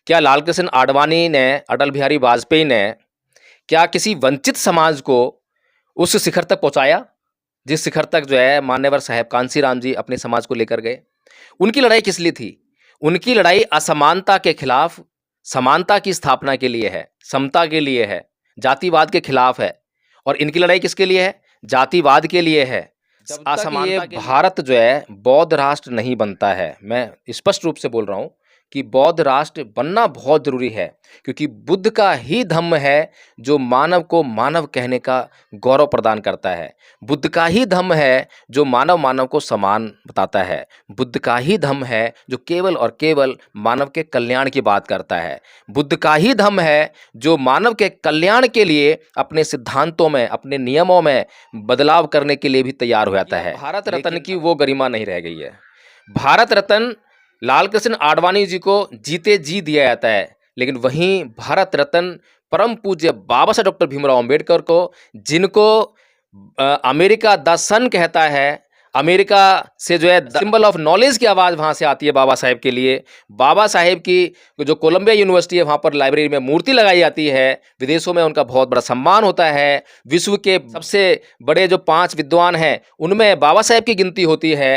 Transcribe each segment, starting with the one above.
क्या लाल कृष्ण आडवाणी ने, अटल बिहारी वाजपेयी ने क्या किसी वंचित समाज को उस शिखर तक पहुंचाया जिस शिखर तक जो है मान्यवर साहेब कांसीराम जी अपने समाज को लेकर गए? उनकी लड़ाई किस लिए थी? उनकी लड़ाई असमानता के खिलाफ समानता की स्थापना के लिए है, समता के लिए है, जातिवाद के खिलाफ है। और इनकी लड़ाई किसके लिए है? जातिवाद के लिए है। जब तक ये भारत जो है बौद्ध राष्ट्र नहीं बनता है, मैं स्पष्ट रूप से बोल रहा हूं कि बौद्ध राष्ट्र बनना बहुत जरूरी है, क्योंकि बुद्ध का ही धम्म है जो मानव को मानव कहने का गौरव प्रदान करता है। बुद्ध का ही धम्म है जो मानव मानव को समान बताता है। बुद्ध का ही धम्म है जो केवल और केवल मानव के कल्याण की बात करता है। बुद्ध का ही धम्म है जो मानव के कल्याण के लिए अपने सिद्धांतों में, अपने नियमों में बदलाव करने के लिए भी तैयार हो जाता है। भारत रत्न की वो गरिमा नहीं रह गई है। भारत रत्न लाल कृष्ण आडवाणी जी को जीते जी दिया जाता है, लेकिन वहीं भारत रत्न परम पूज्य बाबा साहब डॉक्टर भीमराव अंबेडकर को, जिनको अमेरिका द सन कहता है, अमेरिका से जो है सिंबल ऑफ नॉलेज की आवाज़ वहाँ से आती है बाबा साहेब के लिए। बाबा साहेब की जो कोलंबिया यूनिवर्सिटी है वहाँ पर लाइब्रेरी में मूर्ति लगाई जाती है। विदेशों में उनका बहुत बड़ा सम्मान होता है। विश्व के सबसे बड़े जो 5 विद्वान हैं उनमें बाबा साहेब की गिनती होती है।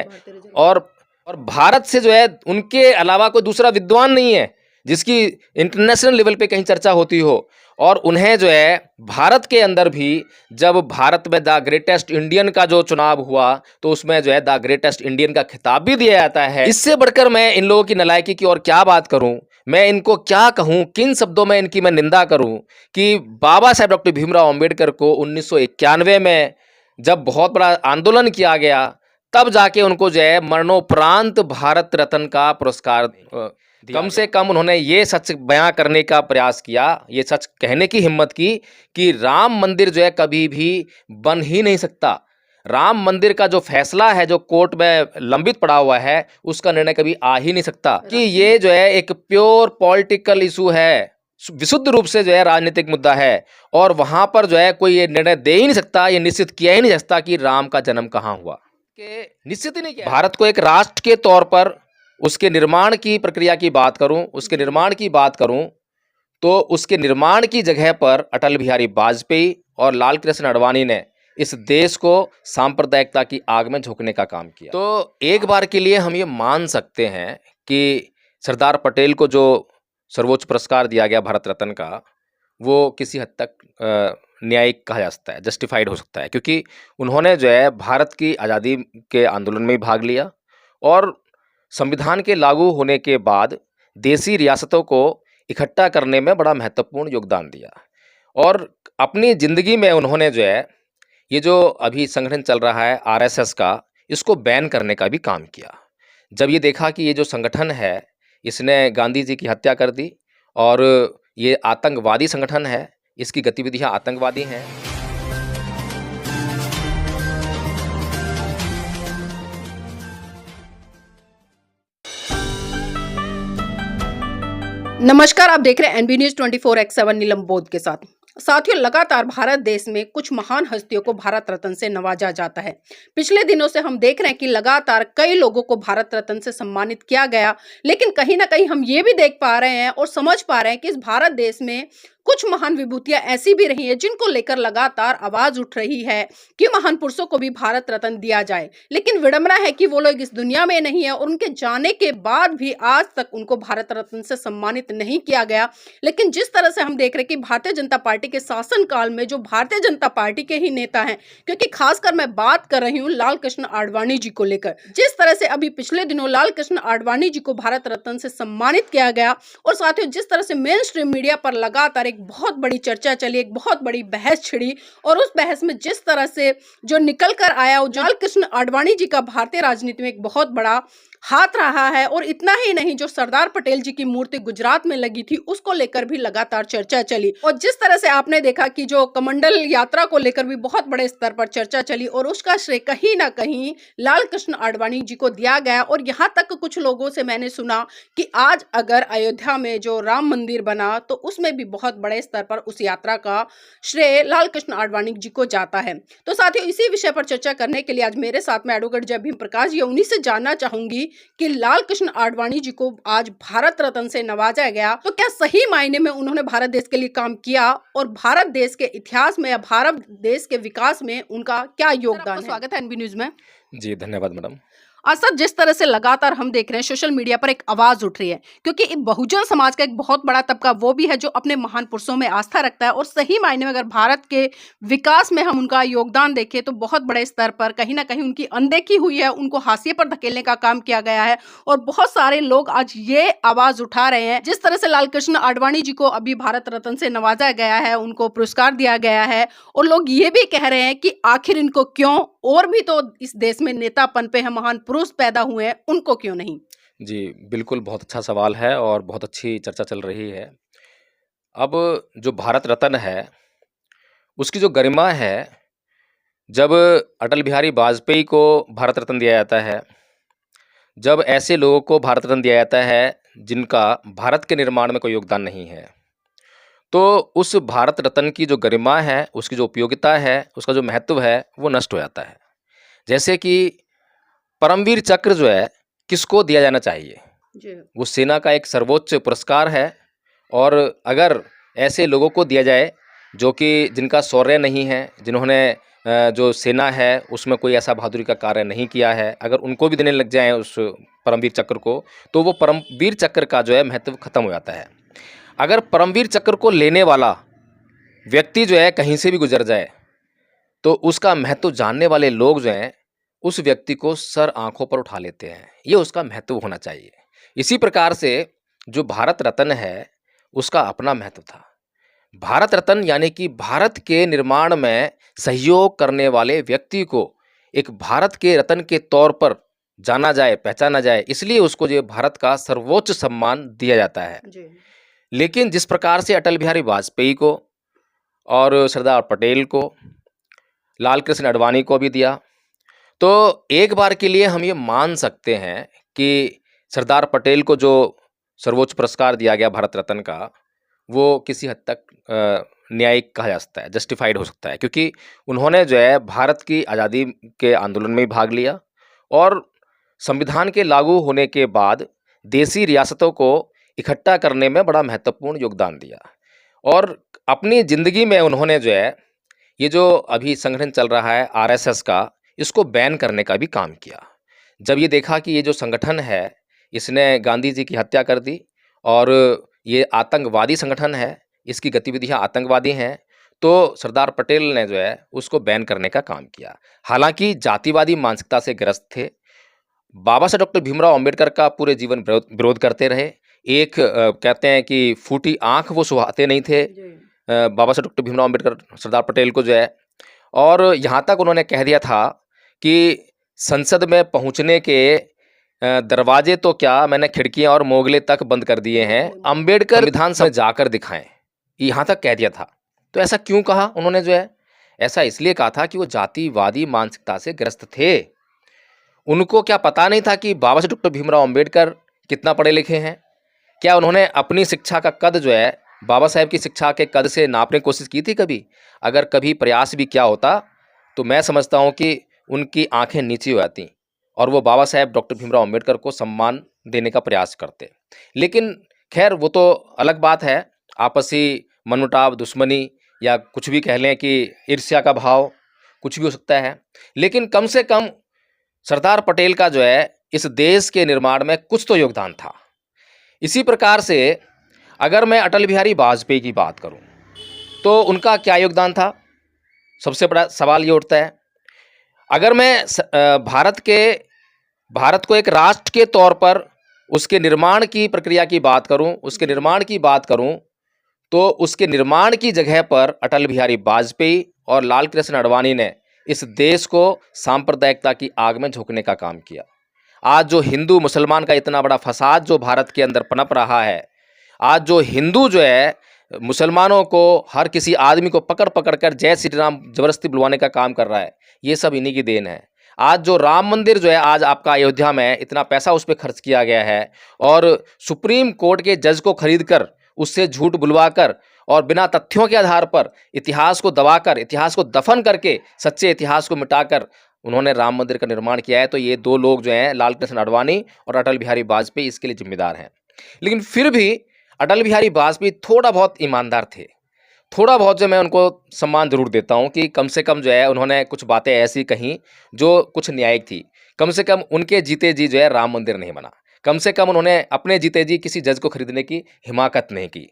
और भारत से जो है उनके अलावा कोई दूसरा विद्वान नहीं है जिसकी इंटरनेशनल लेवल पे कहीं चर्चा होती हो। और उन्हें जो है भारत के अंदर भी, जब भारत में द ग्रेटेस्ट इंडियन का जो चुनाव हुआ तो उसमें जो है द ग्रेटेस्ट इंडियन का खिताब भी दिया जाता है। इससे बढ़कर मैं इन लोगों की नालायकी की और क्या बात करूं, मैं इनको क्या कहूं, किन शब्दों में इनकी मैं निंदा करूं कि बाबा साहेब डॉक्टर भीमराव अंबेडकर को 1991 में जब बहुत बड़ा आंदोलन किया गया तब जाके उनको जो है मरणोपरांत भारत रत्न का पुरस्कार कम से कम उन्होंने ये सच बयां करने का प्रयास किया, ये सच कहने की हिम्मत की कि राम मंदिर जो है कभी भी बन ही नहीं सकता। राम मंदिर का जो फैसला है जो कोर्ट में लंबित पड़ा हुआ है उसका निर्णय कभी आ ही नहीं सकता, कि ये जो है एक प्योर पॉलिटिकल इशू है, विशुद्ध रूप से जो है राजनीतिक मुद्दा है। और वहां पर जो है कोई ये निर्णय दे ही नहीं सकता, ये निश्चित किया ही नहीं जा सकता कि राम का जन्म कहाँ हुआ, के निश्चित ही नहीं किया। भारत को एक राष्ट्र के तौर पर उसके निर्माण की प्रक्रिया की बात करूं, उसके निर्माण की बात करूं तो उसके निर्माण की जगह पर अटल बिहारी वाजपेयी और लाल कृष्ण आडवाणी ने इस देश को सांप्रदायिकता की आग में झोंकने का काम किया। तो एक बार के लिए हम ये मान सकते हैं कि सरदार पटेल को जो सर्वोच्च पुरस्कार दिया गया भारत रत्न का, वो किसी हद तक न्यायिक कहा जा सकता है, जस्टिफाइड हो सकता है, क्योंकि उन्होंने जो है भारत की आज़ादी के आंदोलन में भाग लिया और संविधान के लागू होने के बाद देसी रियासतों को इकट्ठा करने में बड़ा महत्वपूर्ण योगदान दिया। और अपनी ज़िंदगी में उन्होंने जो है ये जो अभी संगठन चल रहा है आरएसएस का, इसको बैन करने का भी काम किया। जब ये देखा कि ये जो संगठन है इसने गांधी जी की हत्या कर दी और ये आतंकवादी संगठन है, इसकी गतिविधियां आतंकवादी हैं। नमस्कार, आप देख रहे हैं एनबी न्यूज 24x7 नीलम बोध के साथ। साथियों, लगातार भारत देश में कुछ महान हस्तियों को भारत रत्न से नवाजा जाता है। पिछले दिनों से हम देख रहे हैं कि लगातार कई लोगों को भारत रत्न से सम्मानित किया गया, लेकिन कहीं ना कहीं हम ये भी देख पा रहे हैं और समझ पा रहे हैं कि इस भारत देश में कुछ महान विभूतियां ऐसी भी रही हैं जिनको लेकर लगातार आवाज उठ रही है कि महान पुरुषों को भी भारत रत्न दिया जाए। लेकिन विडंबना है कि वो लोग इस दुनिया में नहीं है और उनके जाने के बाद भी आज तक उनको भारत रत्न से सम्मानित नहीं किया गया। लेकिन जिस तरह से हम देख रहे हैं कि भारतीय जनता पार्टी के शासनकाल में जो भारतीय जनता पार्टी के ही नेता हैं, क्योंकि खासकर मैं बात कर रही हूँ लाल कृष्ण आडवाणी जी को लेकर, जिस तरह से अभी पिछले दिनों लाल कृष्ण आडवाणी जी को भारत रत्न से सम्मानित किया गया और साथियों जिस तरह से मेन स्ट्रीम मीडिया पर लगातार बहुत बड़ी चर्चा चली, एक बहुत बड़ी बहस छिड़ी और उस बहस में जिस तरह से जो निकल कर आया वो लाल कृष्ण आडवाणी जी का भारतीय राजनीति में एक बहुत बड़ा हाथ रहा है। और इतना ही नहीं, जो सरदार पटेल जी की मूर्ति गुजरात में लगी थी उसको लेकर भी लगातार चर्चा चली और जिस तरह से आपने देखा कि जो कमंडल यात्रा को लेकर भी बहुत बड़े स्तर पर चर्चा चली और उसका श्रेय कहीं ना कहीं लाल कृष्ण आडवाणी जी को दिया गया। और यहाँ तक कुछ लोगों से मैंने सुना कि आज अगर अयोध्या में जो राम मंदिर बना तो उसमें भी बहुत बड़े स्तर पर उस यात्रा का श्रेय लाल कृष्ण आडवाणी जी को जाता है। तो साथियों, इसी विषय पर चर्चा करने के लिए आज मेरे साथ में एडवोकेट जय भीम प्रकाश जी, उन्हीं से जानना चाहूंगी कि लाल कृष्ण आडवाणी जी को आज भारत रत्न से नवाजा गया, तो क्या सही मायने में उन्होंने भारत देश के लिए काम किया और भारत देश के इतिहास में या भारत देश के विकास में उनका क्या योगदान है? स्वागत है एनबी न्यूज में। जी, धन्यवाद मैडम। असद जिस तरह से लगातार हम देख रहे हैं सोशल मीडिया पर एक आवाज उठ रही है, क्योंकि बहुजन समाज का एक बहुत बड़ा तबका वो भी है जो अपने महान पुरुषों में आस्था रखता है और सही मायने में अगर भारत के विकास में हम उनका योगदान देखें तो बहुत बड़े स्तर पर कहीं ना कहीं उनकी अनदेखी हुई है, उनको हाशिए पर धकेलने का काम किया गया है। और बहुत सारे लोग आज ये आवाज उठा रहे हैं, जिस तरह से लाल कृष्ण आडवाणी जी को अभी भारत रत्न से नवाजा गया है, उनको पुरस्कार दिया गया है, और लोग ये भी कह रहे हैं कि आखिर इनको क्यों, और भी तो इस देश में नेता पनपे हैं, महान पुरुष पैदा हुए हैं, उनको क्यों नहीं? जी, बिल्कुल बहुत अच्छा सवाल है और बहुत अच्छी चर्चा चल रही है। अब जो भारत रत्न है, उसकी जो गरिमा है, जब अटल बिहारी वाजपेयी को भारत रत्न दिया जाता है, जब ऐसे लोगों को भारत रत्न दिया जाता है जिनका भारत के निर्माण में कोई योगदान नहीं है, तो उस भारत रत्न की जो गरिमा है, उसकी जो उपयोगिता है, उसका जो महत्व है, वो नष्ट हो जाता है। जैसे कि परमवीर चक्र जो है, किसको दिया जाना चाहिए? जी। वो सेना का एक सर्वोच्च पुरस्कार है, और अगर ऐसे लोगों को दिया जाए जो कि जिनका शौर्य नहीं है, जिन्होंने जो सेना है उसमें कोई ऐसा बहादुरी का कार्य नहीं किया है, अगर उनको भी देने लग जाएँ उस परमवीर चक्र को, तो वो परमवीर चक्र का जो है महत्व खत्म हो जाता है। अगर परमवीर चक्र को लेने वाला व्यक्ति जो है कहीं से भी गुजर जाए, तो उसका महत्व जानने वाले लोग जो हैं उस व्यक्ति को सर आंखों पर उठा लेते हैं। ये उसका महत्व होना चाहिए। इसी प्रकार से जो भारत रत्न है, उसका अपना महत्व था। भारत रत्न यानी कि भारत के निर्माण में सहयोग करने वाले व्यक्ति को एक भारत के रत्न के तौर पर जाना जाए, पहचाना जाए, इसलिए उसको जो भारत का सर्वोच्च सम्मान दिया जाता है। जी। लेकिन जिस प्रकार से अटल बिहारी वाजपेयी को और सरदार पटेल को, लाल कृष्ण आडवाणी को भी दिया, तो एक बार के लिए हम ये मान सकते हैं कि सरदार पटेल को जो सर्वोच्च पुरस्कार दिया गया भारत रत्न का, वो किसी हद तक न्यायिक कहा जा सकता है, जस्टिफाइड हो सकता है, क्योंकि उन्होंने जो है भारत की आज़ादी के आंदोलन में भी भाग लिया और संविधान के लागू होने के बाद देसी रियासतों को इकट्ठा करने में बड़ा महत्वपूर्ण योगदान दिया। और अपनी ज़िंदगी में उन्होंने जो है ये जो अभी संगठन चल रहा है आरएसएस का, इसको बैन करने का भी काम किया। जब ये देखा कि ये जो संगठन है, इसने गांधी जी की हत्या कर दी और ये आतंकवादी संगठन है, इसकी गतिविधियां आतंकवादी हैं, तो सरदार पटेल ने जो है उसको बैन करने का काम किया। हालांकि जातिवादी मानसिकता से ग्रस्त थे। बाबा साहब डॉक्टर भीमराव अंबेडकर का पूरे जीवन विरोध करते रहे। एक कहते हैं कि फूटी आंख वो सुहाते नहीं थे बाबा साहब डॉक्टर भीमराव अंबेडकर सरदार पटेल को जो है। और यहाँ तक उन्होंने कह दिया था कि संसद में पहुँचने के दरवाजे तो क्या, मैंने खिड़कियाँ और मोगले तक बंद कर दिए हैं, अंबेडकर संविधान सभा जाकर दिखाएं, यहाँ तक कह दिया था। तो ऐसा क्यों कहा उन्होंने जो है? ऐसा इसलिए कहा था कि वो जातिवादी मानसिकता से ग्रस्त थे। उनको क्या पता नहीं था कि बाबा साहब डॉक्टर भीमराव अंबेडकर कितना पढ़े लिखे हैं? क्या उन्होंने अपनी शिक्षा का कद जो है बाबा साहेब की शिक्षा के कद से नापने की कोशिश की थी कभी? अगर कभी प्रयास भी किया होता तो मैं समझता हूँ कि उनकी आंखें नीची हो जाती और वो बाबा साहेब डॉक्टर भीमराव अंबेडकर को सम्मान देने का प्रयास करते। लेकिन खैर वो तो अलग बात है, आपसी मनमुटाव, दुश्मनी या कुछ भी कह लें कि ईर्ष्या का भाव, कुछ भी हो सकता है। लेकिन कम से कम सरदार पटेल का जो है इस देश के निर्माण में कुछ तो योगदान था। इसी प्रकार से अगर मैं अटल बिहारी वाजपेयी की बात करूं तो उनका क्या योगदान था? सबसे बड़ा सवाल ये उठता है। अगर मैं भारत को एक राष्ट्र के तौर पर उसके निर्माण की प्रक्रिया की बात करूं, उसके निर्माण की बात करूं, तो उसके निर्माण की जगह पर अटल बिहारी वाजपेयी और लाल कृष्ण आडवाणी ने इस देश को सांप्रदायिकता की आग में झोंकने का काम किया। आज जो हिंदू मुसलमान का इतना बड़ा फसाद जो भारत के अंदर पनप रहा है, आज जो हिंदू जो है मुसलमानों को, हर किसी आदमी को पकड़ पकड़ कर जय श्री राम जबरदस्ती बुलवाने का काम कर रहा है, ये सब इन्हीं की देन है। आज जो राम मंदिर जो है आज आपका अयोध्या में इतना पैसा उस पर खर्च किया गया है और सुप्रीम कोर्ट के जज को खरीद कर उससे झूठ बुलवाकर और बिना तथ्यों के आधार पर इतिहास को दबाकर, इतिहास को दफन करके, सच्चे इतिहास को मिटाकर उन्होंने राम मंदिर का निर्माण किया है, तो ये 2 लोग जो हैं लाल कृष्ण आडवाणी और अटल बिहारी वाजपेयी इसके लिए ज़िम्मेदार हैं। लेकिन फिर भी अटल बिहारी वाजपेयी थोड़ा बहुत ईमानदार थे। थोड़ा बहुत जो मैं उनको सम्मान ज़रूर देता हूँ कि कम से कम जो है उन्होंने कुछ बातें ऐसी कहीं जो कुछ न्यायिक थी। कम से कम उनके जीते जी जो है राम मंदिर नहीं बना। कम से कम उन्होंने अपने जीते जी किसी जज को खरीदने की हिमाकत नहीं की।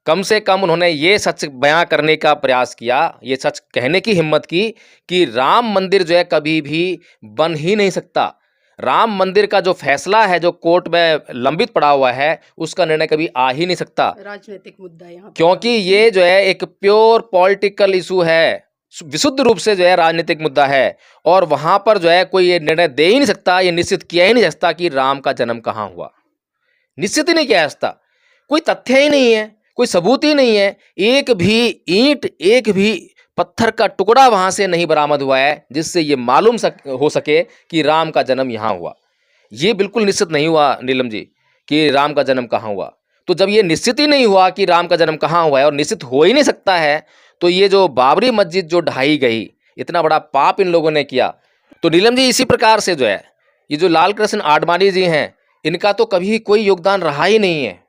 कम से कम उन्होंने ये सच बयाँ करने का प्रयास किया, ये सच कहने की हिम्मत की कि राम मंदिर जो है कभी भी बन ही नहीं सकता। राम मंदिर का जो फैसला है, जो कोर्ट में लंबित पड़ा हुआ है, उसका निर्णय कभी आ ही नहीं सकता। राजनीतिक मुद्दा यहाँ पे क्योंकि ये जो है एक प्योर पॉलिटिकल इशू है, विशुद्ध रूप से जो है राजनीतिक मुद्दा है और वहाँ पर जो है कोई ये निर्णय दे ही नहीं सकता, ये निश्चित किया ही नहीं जा सकता कि राम का जन्म कहाँ हुआ। निश्चित ही नहीं किया जा सकता। कोई तथ्य ही नहीं है, कोई सबूत ही नहीं है, एक भी ईंट, एक भी पत्थर का टुकड़ा वहाँ से नहीं बरामद हुआ है जिससे ये मालूम हो सके कि राम का जन्म यहाँ हुआ। ये बिल्कुल निश्चित नहीं हुआ नीलम जी कि राम का जन्म कहाँ हुआ। तो जब ये निश्चित ही नहीं हुआ कि राम का जन्म कहाँ हुआ है और निश्चित हो ही नहीं सकता है, तो ये जो बाबरी मस्जिद जो ढाई गई, इतना बड़ा पाप इन लोगों ने किया। तो नीलम जी इसी प्रकार से जो है ये जो लाल कृष्ण आडवाणी जी हैं, इनका तो कभी कोई योगदान रहा ही नहीं है,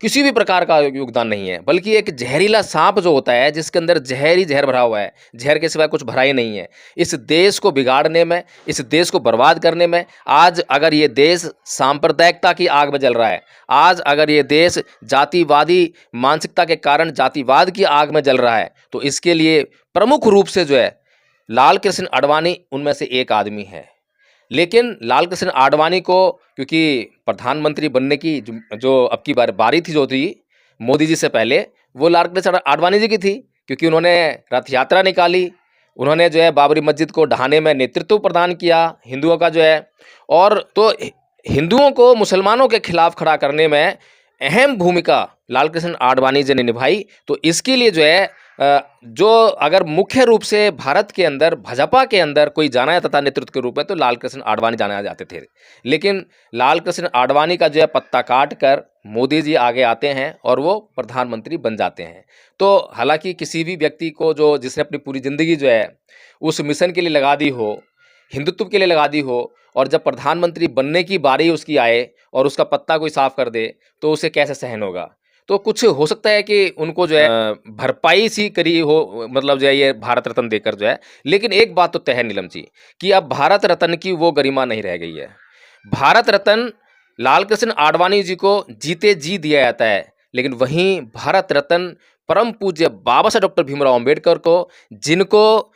किसी भी प्रकार का योगदान नहीं है, बल्कि एक जहरीला सांप जो होता है जिसके अंदर जहर ही जहर भरा हुआ है, जहर के सिवाय कुछ भरा ही नहीं है। इस देश को बिगाड़ने में, इस देश को बर्बाद करने में, आज अगर ये देश सांप्रदायिकता की आग में जल रहा है, आज अगर ये देश जातिवादी मानसिकता के कारण जातिवाद की आग में जल रहा है, तो इसके लिए प्रमुख रूप से जो है लाल कृष्ण आडवाणी उनमें से एक आदमी है। लेकिन लाल कृष्ण आडवाणी को क्योंकि प्रधानमंत्री बनने की जो अब की बारी थी जो थी मोदी जी से पहले, वो लाल कृष्ण आडवाणी जी की थी, क्योंकि उन्होंने रथ यात्रा निकाली, उन्होंने जो है बाबरी मस्जिद को ढहाने में नेतृत्व प्रदान किया हिंदुओं का जो है, और तो हिंदुओं को मुसलमानों के खिलाफ खड़ा करने में अहम भूमिका लाल कृष्ण आडवाणी जी ने निभाई। तो इसके लिए जो है जो अगर मुख्य रूप से भारत के अंदर भाजपा के अंदर कोई जाना जाता था नेतृत्व के रूप में, तो लाल कृष्ण आडवाणी जाने जाते थे। लेकिन लाल कृष्ण आडवाणी का जो है पत्ता काट कर मोदी जी आगे आते हैं और वो प्रधानमंत्री बन जाते हैं। तो हालांकि किसी भी व्यक्ति को जो जिसने अपनी पूरी ज़िंदगी जो है उस मिशन के लिए लगा दी हो, हिंदुत्व के लिए लगा दी हो, और जब प्रधानमंत्री बनने की बारी उसकी आए और उसका पत्ता कोई साफ कर दे, तो उसे कैसे सहन होगा। तो कुछ हो सकता है कि उनको जो है भरपाई सी करी हो, मतलब जो है ये भारत रत्न देकर जो है। लेकिन एक बात तो तय है नीलम जी कि अब भारत रत्न की वो गरिमा नहीं रह गई है। भारत रत्न लाल कृष्ण आडवाणी जी को जीते जी दिया जाता है, लेकिन वहीं भारत रत्न परम पूज्य बाबा साहब डॉक्टर भीमराव अंबेडकर को, जिनको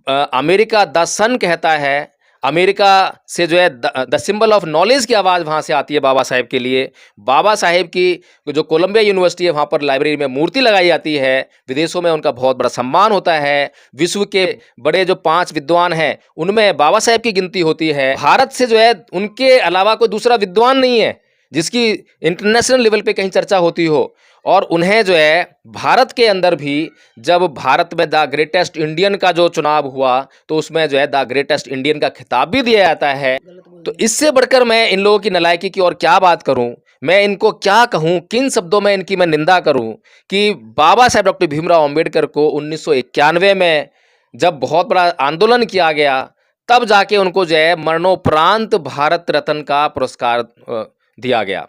अमेरिका द सन कहता है, अमेरिका से जो है द सिंबल ऑफ नॉलेज की आवाज़ वहाँ से आती है बाबा साहेब के लिए। बाबा साहेब की जो कोलंबिया यूनिवर्सिटी है वहाँ पर लाइब्रेरी में मूर्ति लगाई जाती है, विदेशों में उनका बहुत बड़ा सम्मान होता है। विश्व के बड़े जो 5 विद्वान हैं उनमें बाबा साहेब की गिनती होती है। भारत से जो है उनके अलावा कोई दूसरा विद्वान नहीं है जिसकी इंटरनेशनल लेवल पे कहीं चर्चा होती हो। और उन्हें जो है भारत के अंदर भी जब भारत में द ग्रेटेस्ट इंडियन का जो चुनाव हुआ, तो उसमें जो है द ग्रेटेस्ट इंडियन का खिताब भी दिया जाता है। तो इससे बढ़कर मैं इन लोगों की नालायकी की और क्या बात करूं, मैं इनको क्या कहूं, किन शब्दों में इनकी मैं निंदा करूं कि बाबा साहेब डॉक्टर भीमराव अंबेडकर को 1991 में जब बहुत बड़ा आंदोलन किया गया, तब जाके उनको जो है मरणोपरांत भारत रत्न का पुरस्कार दिया गया।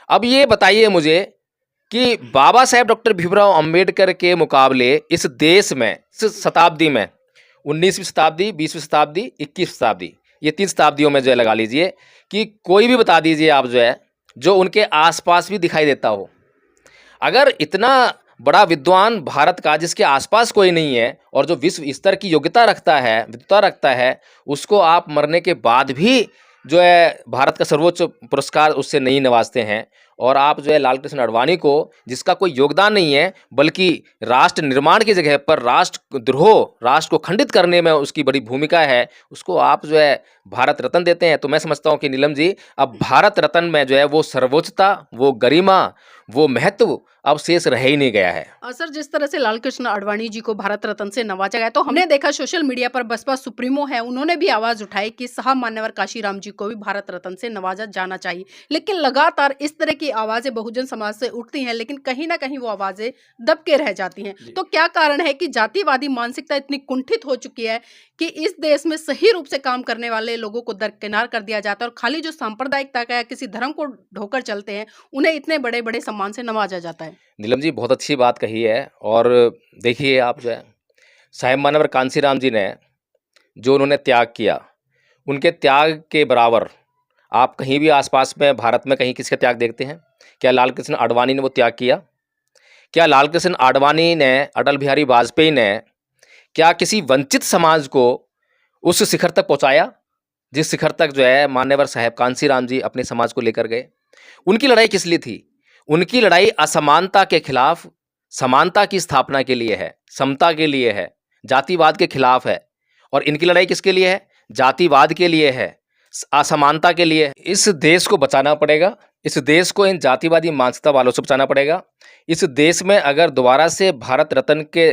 अब ये बताइए मुझे कि बाबा साहेब डॉक्टर भीमराव अंबेडकर के मुकाबले इस देश में, इस शताब्दी में, 19वीं शताब्दी, 20वीं शताब्दी, 21वीं शताब्दी, ये 3 शताब्दियों में जो है लगा लीजिए कि कोई भी बता दीजिए आप जो है जो उनके आसपास भी दिखाई देता हो। अगर इतना बड़ा विद्वान भारत का जिसके आसपास कोई नहीं है और जो विश्व स्तर की योग्यता रखता है, विद्वता रखता है, उसको आप मरने के बाद भी जो है भारत का सर्वोच्च पुरस्कार उससे नहीं नवाजते हैं, और आप जो है लाल कृष्ण आडवाणी को, जिसका कोई योगदान नहीं है बल्कि राष्ट्र निर्माण की जगह पर राष्ट्रद्रोह, राष्ट्र को खंडित करने में उसकी बड़ी भूमिका है, उसको आप जो है भारत रत्न देते हैं। तो मैं समझता हूँ कि नीलम जी अब भारत रत्न में जो है वो सर्वोच्चता, वो गरिमा, वो महत्व अब शेष रह ही नहीं गया है। सर, जिस तरह से लाल कृष्ण आडवाणी जी को भारत रत्न से नवाजा गया, तो हमने देखा सोशल मीडिया पर बसपा सुप्रीमो है, उन्होंने भी आवाज उठाई कि साहब मान्यवर काशीराम जी को भी भारत रत्न से नवाजा जाना चाहिए। लेकिन लगातार इस तरह की आवाजें बहुजन समाज से उठती हैं, लेकिन कहीं ना कहीं वो आवाजें दब के रह जाती हैं। तो क्या कारण है कि जातिवादी मानसिकता इतनी कुंठित हो चुकी है कि इस देश में सही रूप से काम करने वाले लोगों को दरकिनार कर दिया जाता है और खाली जो सांप्रदायिकता का या किसी धर्म को ढोकर चलते हैं, उन्हें इतने बड़े बड़े सम्मान से नवाजा जाता है? नीलम जी बहुत अच्छी बात कही है। और देखिए आप जो है साहेब मानवर कांसीराम जी ने जो उन्होंने त्याग किया, उनके त्याग के बराबर आप कहीं भी आसपास में भारत में कहीं किसका त्याग देखते हैं? क्या लाल कृष्ण आडवाणी ने वो त्याग किया? क्या लाल कृष्ण आडवाणी ने, अटल बिहारी वाजपेयी ने क्या किसी वंचित समाज को उस शिखर तक पहुंचाया जिस शिखर तक जो है मान्यवर साहेब कांसीराम जी अपने समाज को लेकर गए? उनकी लड़ाई किस लिए थी? उनकी लड़ाई असमानता के खिलाफ समानता की स्थापना के लिए है, समता के लिए है, जातिवाद के खिलाफ है। और इनकी लड़ाई किसके लिए है? जातिवाद के लिए है, असमानता के लिए है। इस देश को बचाना पड़ेगा, इस देश को इन जातिवादी मानसिकता वालों से बचाना पड़ेगा। इस देश में अगर दोबारा से भारत रत्न के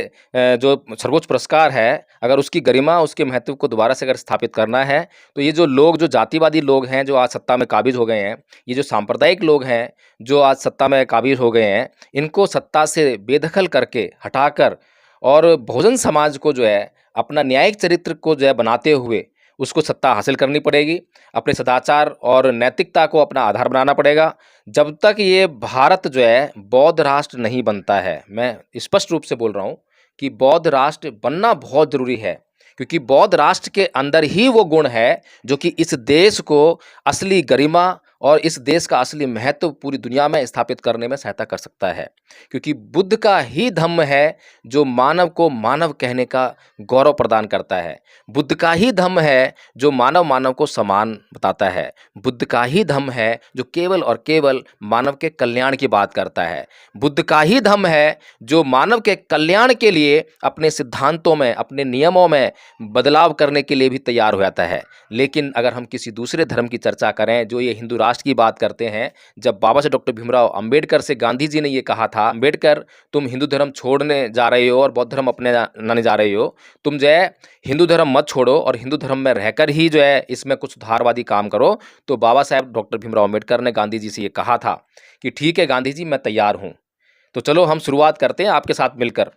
जो सर्वोच्च पुरस्कार है, अगर उसकी गरिमा, उसके महत्व को दोबारा से अगर स्थापित करना है, तो ये जो लोग, जो जातिवादी लोग हैं, जो आज सत्ता में काबिज हो गए हैं, ये जो सांप्रदायिक लोग हैं जो आज सत्ता में काबिज हो गए हैं, इनको सत्ता से बेदखल करके हटाकर और बहुजन समाज को जो है अपना न्यायिक चरित्र को जो है बनाते हुए उसको सत्ता हासिल करनी पड़ेगी। अपने सदाचार और नैतिकता को अपना आधार बनाना पड़ेगा। जब तक ये भारत जो है बौद्ध राष्ट्र नहीं बनता है, मैं स्पष्ट रूप से बोल रहा हूँ कि बौद्ध राष्ट्र बनना बहुत ज़रूरी है, क्योंकि बौद्ध राष्ट्र के अंदर ही वो गुण है जो कि इस देश को असली गरिमा और इस देश का असली महत्व पूरी दुनिया में स्थापित करने में सहायता कर सकता है। क्योंकि बुद्ध का ही धम्म है जो मानव को मानव कहने का गौरव प्रदान करता है। बुद्ध का ही धम्म है जो मानव मानव को समान बताता है। बुद्ध का ही धम्म है जो केवल और केवल मानव के कल्याण की बात करता है। बुद्ध का ही धम्म है जो मानव के कल्याण के लिए अपने सिद्धांतों में, अपने नियमों में बदलाव करने के लिए भी तैयार हो जाता है। लेकिन अगर हम किसी दूसरे धर्म की चर्चा करें, जो ये हिंदू राष्ट्र की बात करते हैं, जब बाबा साहब डॉक्टर भीमराव अंबेडकर से गांधी जी ने ये कहा था, अंबेडकर तुम हिंदू धर्म छोड़ने जा रहे हो और बौद्ध धर्म अपनाने जा रहे हो, तुम जो है हिंदू धर्म मत छोड़ो और हिंदू धर्म में रहकर ही जो है इसमें कुछ सुधारवादी काम करो। तो बाबा साहब डॉक्टर भीमराव अंबेडकर ने गांधी जी से ये कहा था कि ठीक है गांधी जी, मैं तैयार हूँ, तो चलो हम शुरुआत करते हैं आपके साथ मिलकर,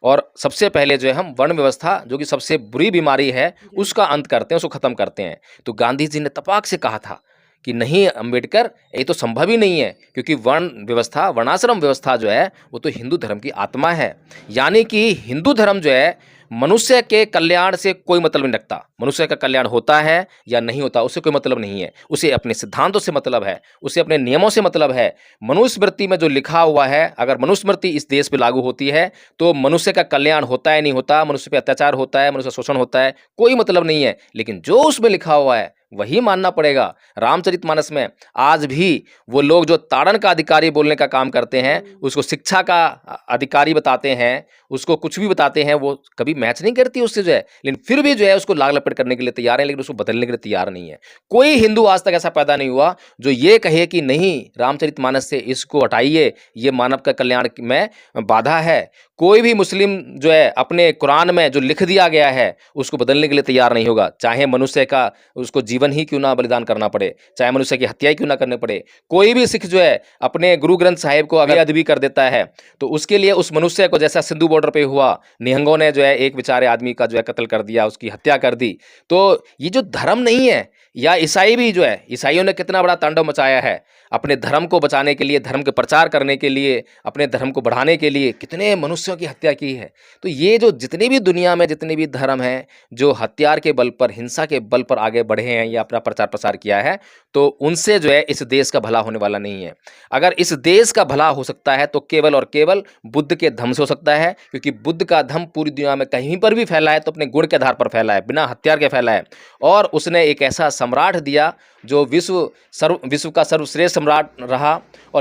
और सबसे पहले जो है हम वर्ण व्यवस्था, जो कि सबसे बुरी बीमारी है, उसका अंत करते हैं, उसको ख़त्म करते हैं। तो गांधी जी ने तपाक से कहा था कि नहीं अंबेडकर, ये तो संभव ही नहीं है, क्योंकि वर्ण व्यवस्था, वर्णाश्रम व्यवस्था जो है वो तो हिंदू धर्म की आत्मा है। यानी कि हिंदू धर्म जो है मनुष्य के कल्याण से कोई मतलब नहीं रखता। मनुष्य का कल्याण होता है या नहीं होता उससे कोई मतलब नहीं है, उसे अपने सिद्धांतों से मतलब है, उसे अपने नियमों से मतलब है। मनुस्मृति में जो लिखा हुआ है, अगर मनुस्मृति इस देश पे लागू होती है तो मनुष्य का कल्याण होता है नहीं होता, मनुष्य पे अत्याचार होता है, मनुष्य शोषण होता है, कोई मतलब नहीं है। लेकिन जो उसमें लिखा हुआ है वही मानना पड़ेगा। रामचरितमानस में आज भी वो लोग जो ताड़न का अधिकारी बोलने का काम करते हैं, उसको शिक्षा का अधिकारी बताते हैं, उसको कुछ भी बताते हैं, वो कभी मैच नहीं करती उससे जो है, लेकिन फिर भी जो है उसको लाग लपेट करने के लिए तैयार है, लेकिन उसको बदलने के लिए तैयार नहीं है। कोई हिंदू आज तक ऐसा पैदा नहीं हुआ जो ये कहे कि नहीं, रामचरितमानस से इसको हटाइए, ये मानव का कल्याण में बाधा है। कोई भी मुस्लिम जो है अपने कुरान में जो लिख दिया गया है उसको बदलने के लिए तैयार नहीं होगा, चाहे मनुष्य का उसको जीवन ही क्यों ना बलिदान करना पड़े, चाहे मनुष्य की हत्या ही क्यों ना करने पड़े। कोई भी सिख जो है अपने गुरु ग्रंथ साहिब को अगर अदबी कर देता है तो उसके लिए उस मनुष्य को, जैसा सिंधु बॉर्डर पे हुआ, निहंगों ने जो है एक बेचारे आदमी का जो है कत्ल कर दिया, उसकी हत्या कर दी। तो ये जो धर्म नहीं है, या ईसाई भी जो है, ईसाइयों ने कितना बड़ा तांडव मचाया है अपने धर्म को बचाने के लिए, धर्म के प्रचार करने के लिए, अपने धर्म को बढ़ाने के लिए कितने मनुष्यों की हत्या की है। तो ये जो जितने भी दुनिया में जितने भी धर्म हैं जो हथियार के बल पर, हिंसा के बल पर आगे बढ़े हैं या अपना प्रचार प्रसार किया है, तो उनसे जो है इस देश का भला होने वाला नहीं है। अगर इस देश का भला हो सकता है तो केवल और केवल बुद्ध के धम्म से हो सकता है, क्योंकि बुद्ध का धम्म पूरी दुनिया में कहीं पर भी फैला है तो अपने गुण के आधार पर फैला है, बिना हथियार के फैला है। और उसने एक ऐसा सम्राट दिया जो विश्व का सर्वश्रेष्ठ सम्राट रहा, और